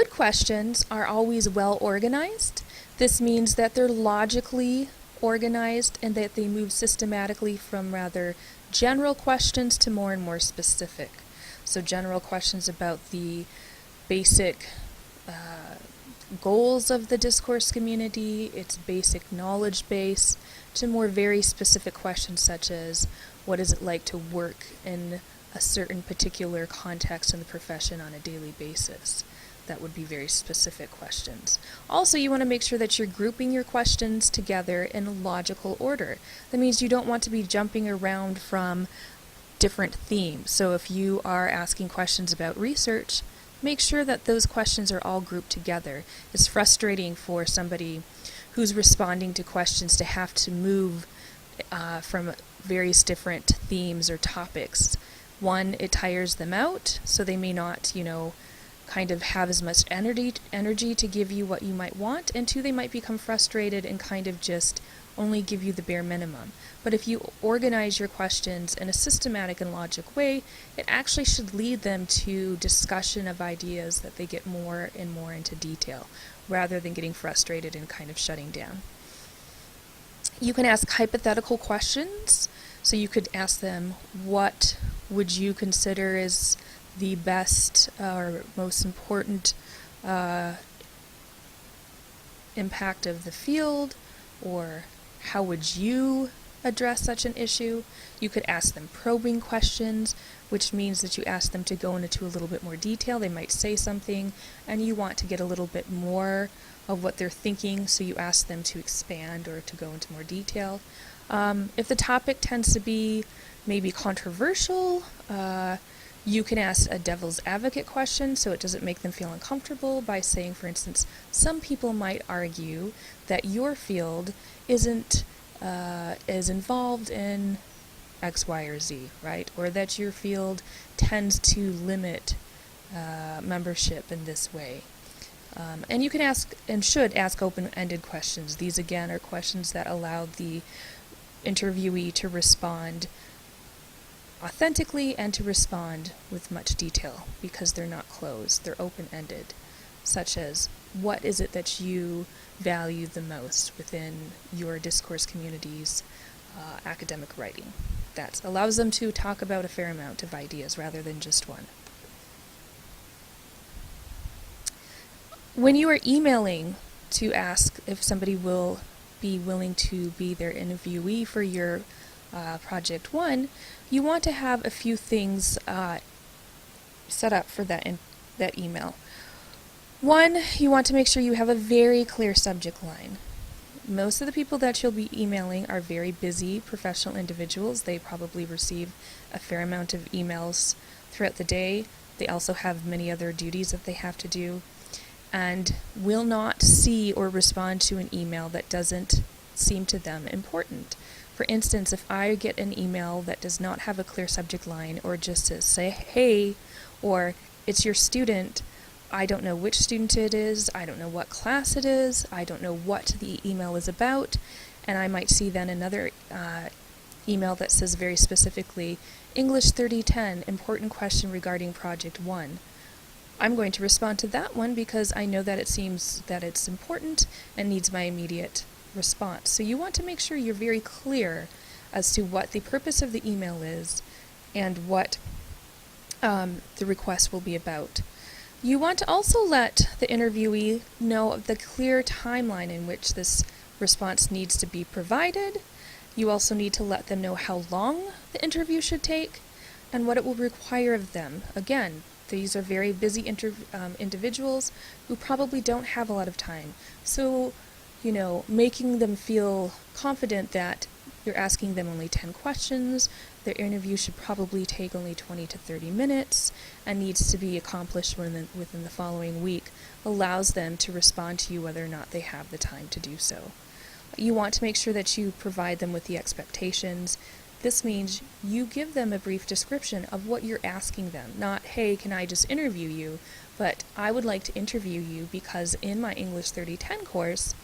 Good questions are always well organized. This means that they're logically organized and that they move systematically from rather general questions to more and more specific. So general questions about the basic goals of the discourse community, its basic knowledge base, to more very specific questions such as what is it like to work in a certain particular context in the profession on a daily basis. That would be very specific questions. Also, you want to make sure that you're grouping your questions together in a logical order. That means you don't want to be jumping around from different themes. So if you are asking questions about research, make sure that those questions are all grouped together. It's frustrating for somebody who's responding to questions to have to move from various different themes or topics. One, it tires them out, so they may not, kind of have as much energy to give you what you might want, and two, they might become frustrated and kind of just only give you the bare minimum. But if you organize your questions in a systematic and logic way, it actually should lead them to discussion of ideas that they get more and more into detail, rather than getting frustrated and kind of shutting down. You can ask hypothetical questions, so you could ask them, what would you consider is the best or most important impact of the field, or how would you address such an issue? You could ask them probing questions, which means that you ask them to go into a little bit more detail. They might say something and you want to get a little bit more of what they're thinking, so you ask them to expand or to go into more detail. If the topic tends to be maybe controversial, you can ask a devil's advocate question so it doesn't make them feel uncomfortable by saying, for instance, some people might argue that your field isn't as involved in X, Y, or Z, right? Or that your field tends to limit membership in this way. And you can ask and should ask open-ended questions. These, again, are questions that allow the interviewee to respond authentically and to respond with much detail, because they're not closed, they're open-ended, such as, what is it that you value the most within your discourse community's academic writing? That allows them to talk about a fair amount of ideas rather than just one. When you are emailing to ask if somebody will be willing to be their interviewee for your Project 1, you want to have a few things set up for that email. One, you want to make sure you have a very clear subject line. Most of the people that you'll be emailing are very busy professional individuals. They probably receive a fair amount of emails throughout the day. They also have many other duties that they have to do, and will not see or respond to an email that doesn't seem to them important. For instance, if I get an email that does not have a clear subject line, or just says, say, hey, or it's your student, I don't know which student it is, I don't know what class it is, I don't know what the email is about, and I might see then another email that says very specifically, English 3010, important question regarding Project 1. I'm going to respond to that one because I know that it seems that it's important and needs my immediate response. So you want to make sure you're very clear as to what the purpose of the email is and what the request will be about. You want to also let the interviewee know of the clear timeline in which this response needs to be provided. You also need to let them know how long the interview should take and what it will require of them. Again, these are very busy individuals who probably don't have a lot of time. So, making them feel confident that you're asking them only 10 questions, their interview should probably take only 20 to 30 minutes, and needs to be accomplished within the following week, allows them to respond to you whether or not they have the time to do so. You want to make sure that you provide them with the expectations. This means you give them a brief description of what you're asking them. Not, hey, can I just interview you? But I would like to interview you because in my English 3010 course,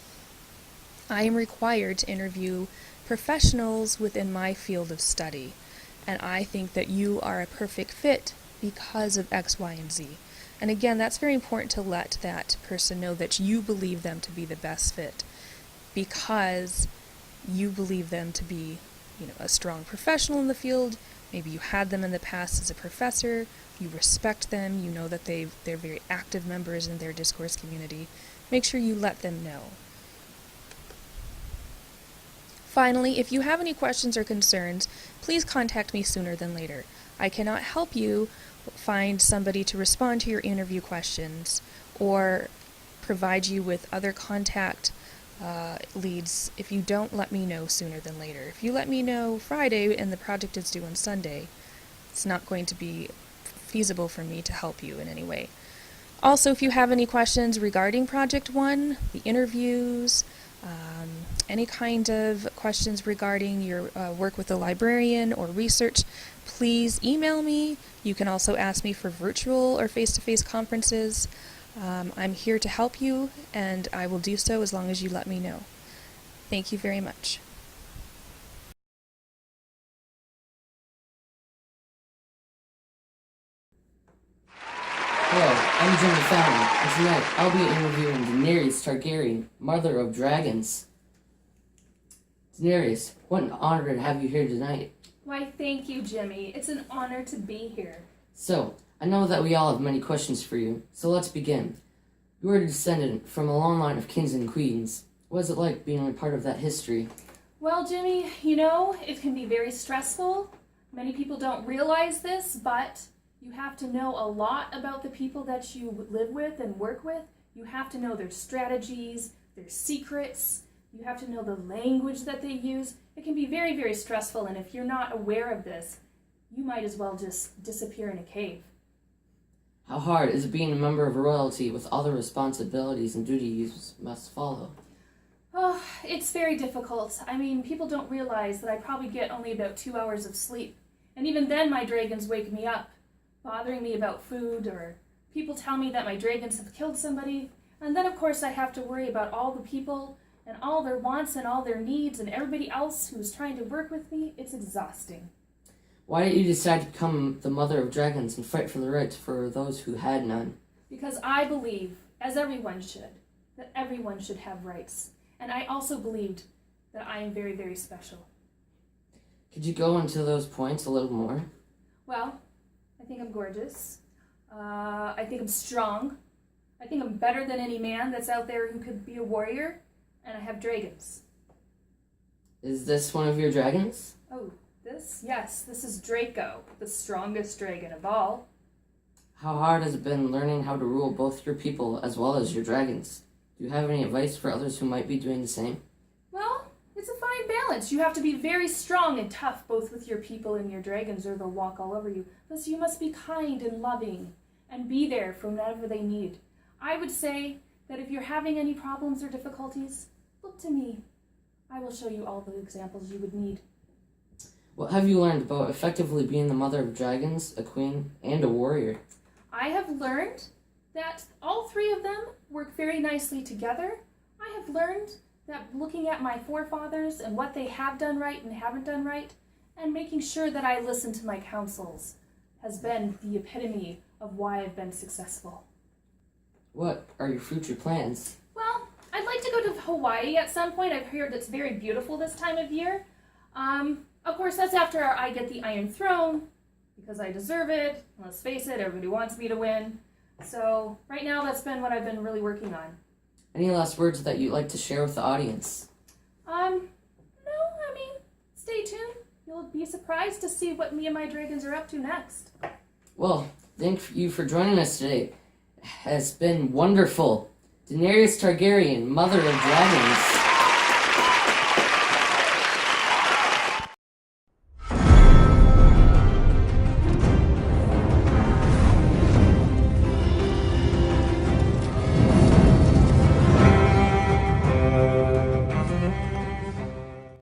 I am required to interview professionals within my field of study. And I think that you are a perfect fit because of X, Y, and Z. And again, that's very important to let that person know that you believe them to be the best fit because you believe them to be, a strong professional in the field. Maybe you had them in the past as a professor. You respect them. You know that they're very active members in their discourse community. Make sure you let them know. Finally, if you have any questions or concerns, please contact me sooner than later. I cannot help you find somebody to respond to your interview questions or provide you with other contact leads if you don't let me know sooner than later. If you let me know Friday and the project is due on Sunday, it's not going to be feasible for me to help you in any way. Also, if you have any questions regarding Project 1, the interviews, any kind of questions regarding your work with the librarian or research, please email me. You can also ask me for virtual or face-to-face conferences. I'm here to help you, and I will do so as long as you let me know. Thank you very much. Hello, I'm Jimmy Fallon, and tonight I'll be interviewing Daenerys Targaryen, Mother of Dragons. Daenerys, what an honor to have you here tonight. Why, thank you, Jimmy. It's an honor to be here. So, I know that we all have many questions for you, so let's begin. You are a descendant from a long line of kings and queens. What is it like being a part of that history? Well, Jimmy, it can be very stressful. Many people don't realize this, but you have to know a lot about the people that you live with and work with. You have to know their strategies, their secrets. You have to know the language that they use. It can be very, very stressful, and if you're not aware of this, you might as well just disappear in a cave. How hard is it being a member of royalty with all the responsibilities and duties you must follow? Oh, it's very difficult. People don't realize that I probably get only about 2 hours of sleep. And even then my dragons wake me up, bothering me about food, or people tell me that my dragons have killed somebody. And then of course I have to worry about all the people and all their wants and all their needs and everybody else who's trying to work with me. It's exhausting. Why did you decide to become the Mother of Dragons and fight for the rights for those who had none? Because I believe, as everyone should, that everyone should have rights. And I also believed that I am very, very special. Could you go into those points a little more? Well, I think I'm gorgeous. I think I'm strong. I think I'm better than any man that's out there who could be a warrior. And I have dragons. Is this one of your dragons? Oh, this? Yes, this is Draco, the strongest dragon of all. How hard has it been learning how to rule both your people as well as your dragons? Do you have any advice for others who might be doing the same? Well, it's a fine balance. You have to be very strong and tough both with your people and your dragons or they'll walk all over you. Plus you must be kind and loving and be there for whatever they need. I would say that if you're having any problems or difficulties, look to me. I will show you all the examples you would need. What have you learned about effectively being the mother of dragons, a queen, and a warrior? I have learned that all three of them work very nicely together. I have learned that looking at my forefathers and what they have done right and haven't done right, and making sure that I listen to my counsels, has been the epitome of why I've been successful. What are your future plans? Well, I'd like to go to Hawaii at some point. I've heard it's very beautiful this time of year. Of course, that's after I get the Iron Throne, because I deserve it. Let's face it, everybody wants me to win. So right now, that's been what I've been really working on. Any last words that you'd like to share with the audience? No, stay tuned. You'll be surprised to see what me and my dragons are up to next. Well, thank you for joining us today. It has been wonderful. Daenerys Targaryen, Mother of Dragons.